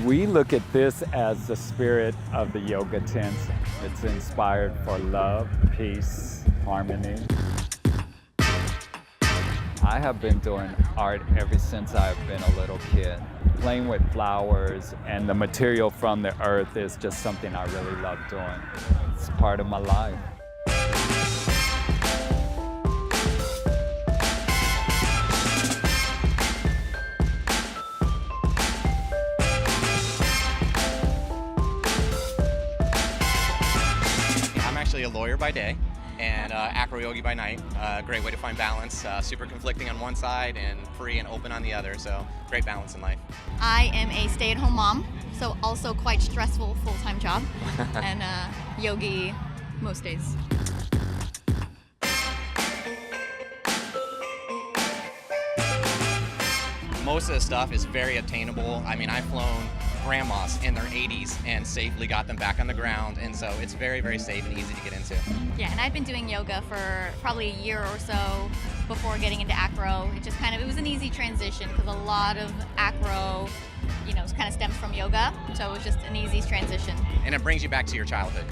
We look at this as the spirit of the yoga tent. It's inspired for love, peace, harmony. I have been doing art ever since I've been a little kid. Playing with flowers and the material from the earth is just something I really love doing. It's part of my life. I'm actually a lawyer by day and Acro yogi by night. Great way to find balance. Super conflicting on one side and free and open on the other. So great balance in life. I am a stay-at-home mom, so also quite stressful full-time job, and yogi most days. Most of the stuff is very attainable. I mean, I've flown grandmas in their 80s and safely got them back on the ground, and so it's very, very safe and easy to get into. Yeah, and I've been doing yoga for probably a year or so before getting into Acro. It was an easy transition because a lot of Acro, kind of stems from yoga, so it was just an easy transition. And it brings you back to your childhood.